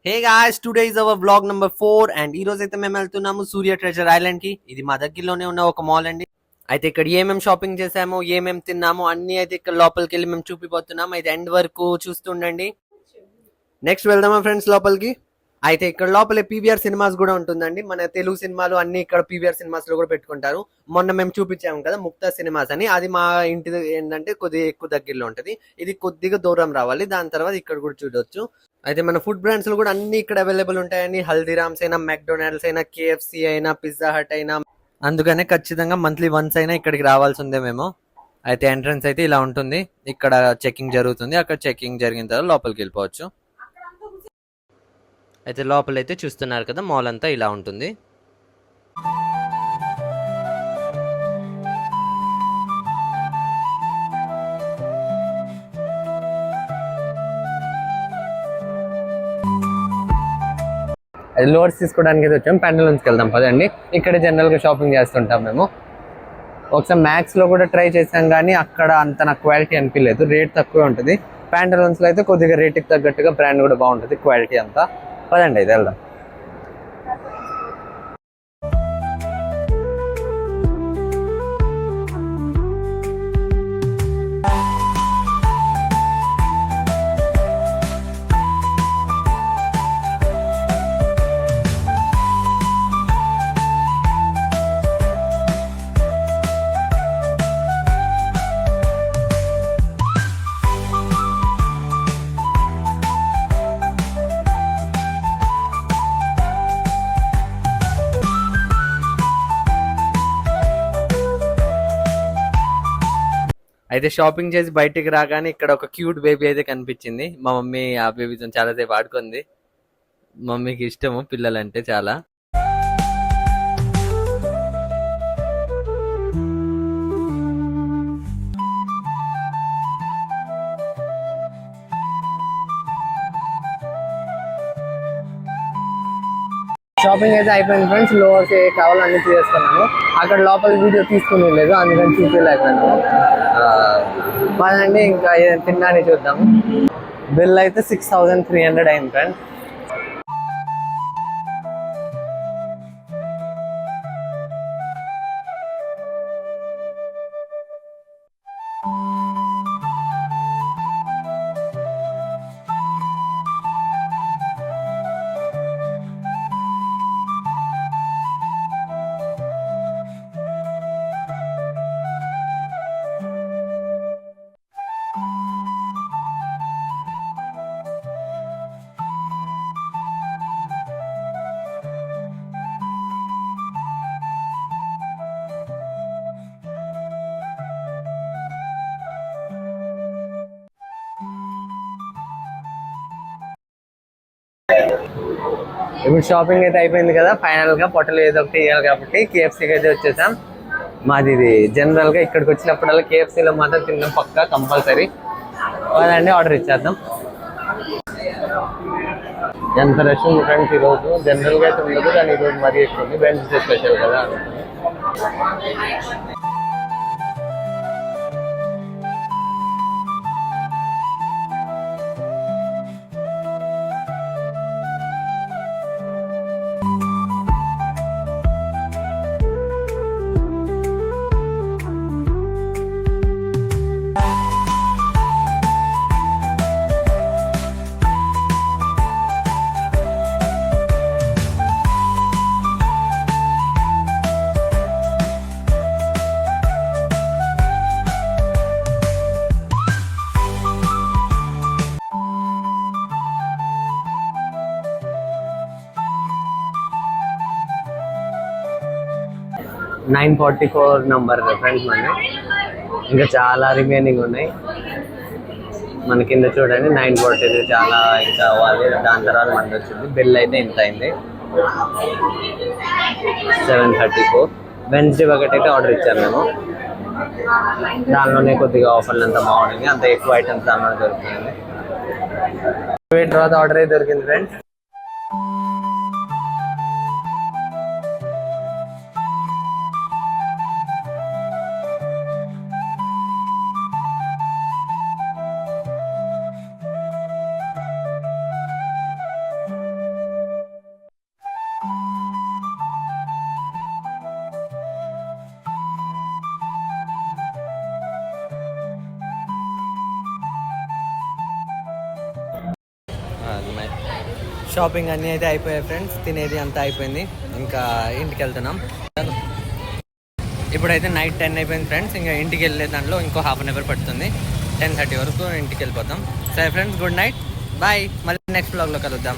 Hey guys, today is our vlog number 4 and ఈ రోజు అయితే మేము వెళ్తున్నాము సూర్య ట్రెజర్ ఐలాండ్ కి. ఇది మా దగ్గరలోనే ఉన్న ఒక మాల్ అండి. అయితే ఇక్కడ ఏమేమి షాపింగ్ చేసామో, ఏమేమి తిన్నామో అన్ని అయితే ఇక్కడ లోపలికి వెళ్ళి మేము చూపిపోతున్నాం. అయితే ఎండ్ వరకు చూస్తుండండి. నెక్స్ట్ వెళ్దామా ఫ్రెండ్స్ లోపలికి? అయితే ఇక్కడ లోపలే పీవీఆర్ సినిమాస్ కూడా ఉంటుందండి. మన తెలుగు సినిమాలు అన్ని ఇక్కడ పీవీఆర్ సినిమాస్ లో కూడా పెట్టుకుంటారు. మొన్న మేము చూపించాము కదా ముక్తా సినిమాస్ అని, అది మా ఇంటి ఏంటంటే కొద్దిగా ఎక్కువ దగ్గరలో ఉంటది. ఇది కొద్దిగా దూరం రావాలి, దాని తర్వాత ఇక్కడ కూడా చూడొచ్చు. అయితే మన ఫుడ్ బ్రాండ్స్ లో కూడా అన్ని ఇక్కడ అవైలబుల్ ఉంటాయని, హల్దీరామ్స్ అయినా, మెక్డొనాల్డ్స్ అయినా, కేఎఫ్సి అయినా, పిజ్జా హట్ అయినా. అందుకనే ఖచ్చితంగా మంత్లీ వన్స్ అయినా ఇక్కడికి రావాల్సిందే మేము. అయితే ఎంట్రన్స్ అయితే ఇలా ఉంటుంది. ఇక్కడ చెకింగ్ జరుగుతుంది. అక్కడ చెకింగ్ జరిగిన తర్వాత లోపలికి వెళ్ళిపోవచ్చు. అయితే లోపలైతే చూస్తున్నారు కదా, మాల్ అంతా ఇలా ఉంటుంది. అది లోవర్స్ తీసుకోవడానికి అయితే వచ్చాము. ప్యాంటలూన్స్కి వెళ్దాం పదండి. ఇక్కడ జనరల్గా షాపింగ్ చేస్తుంటాం మేము. ఒకసారి మ్యాక్స్లో కూడా ట్రై చేసాం, కానీ అక్కడ అంత నాకు క్వాలిటీ అనిపించలేదు. రేట్ తక్కువే ఉంటుంది. ప్యాంటలూన్స్లో అయితే కొద్దిగా రేట్కి తగ్గట్టుగా బ్రాండ్ కూడా బాగుంటుంది, క్వాలిటీ అంతా. పదండి అయితే వెళ్దాం. అయితే షాపింగ్ చేసి బయటికి రాగానే ఇక్కడ ఒక క్యూట్ బేబీ అయితే కనిపించింది. మా మమ్మీ ఆ బేబీతో చాలాసేపు ఆడుకుంది. మమ్మీకి ఇష్టము పిల్లలంటే చాలా. షాపింగ్ అయితే అయిపోయింది ఫ్రెండ్స్. లోవర్స్ కావాలన్నీ చేసుకున్నాను. అక్కడ లోపల వీడియో తీసుకుని లేదు, అందుకని చూపించలేకపోయాను. పదండి ఇంకా తిన్నాని చూద్దాము. బిల్ అయితే 6300 అయింది ఫ్రెండ్స్. ఇప్పుడు షాపింగ్ అయితే అయిపోయింది కదా. ఫైనల్ గా పొట్టలు ఏదో ఒకటి వేయాలి కాబట్టి కేఎఫ్సీకి అయితే వచ్చేసాం. మాది ఇది జనరల్ గా ఇక్కడికి వచ్చినప్పుడల్లా కేఎఫ్సీలో మాత్రం తిన్నాం పక్కా కంపల్సరీ. అదండి ఆర్డర్ ఇచ్చేద్దాం. ఎంత రష్ ఉంది ఫ్రెండ్స్ ఈరోజు. జనరల్ గా అయితే ఉండదు, కానీ ఈరోజు మరీ ఎక్కువ ఉంది. వెన్స్డే స్పెషల్ కదా. $944 నంబర్ ఫ్రెండ్స్. మన ఇంకా చాలా రిమైనింగ్ ఉన్నాయి. మన కింద చూడండి 940 చాలా ఇంకా అవ్వాలి. దాని తర్వాత మనకి వచ్చింది బిల్ అయితే ఇంత అయింది, 734. వెన్స్డే ఒకటి అయితే ఆర్డర్ ఇచ్చాను మేము. దానిలోనే కొద్దిగా ఆఫర్లు అంతా బాగుంటుంది, అంత ఎక్కువ ఐటమ్స్ దానిలో దొరుకుతుంది. తర్వాత ఆర్డర్ అయితే దొరికింది ఫ్రెండ్స్. షాపింగ్ అన్నీ అయితే అయిపోయాయి ఫ్రెండ్స్, తినేది అంతా అయిపోయింది, ఇంకా ఇంటికి వెళ్తున్నాం. ఇప్పుడైతే నైట్ 10 అయిపోయింది ఫ్రెండ్స్, ఇంకా ఇంటికి వెళ్ళే దాంట్లో ఇంకో హాఫ్ అన్ అవర్ పడుతుంది. 10:30 వరకు ఇంటికి వెళ్ళిపోతాం. సరే ఫ్రెండ్స్, గుడ్ నైట్, బాయ్. మళ్ళీ నెక్స్ట్ బ్లాగ్లో కలుద్దాం.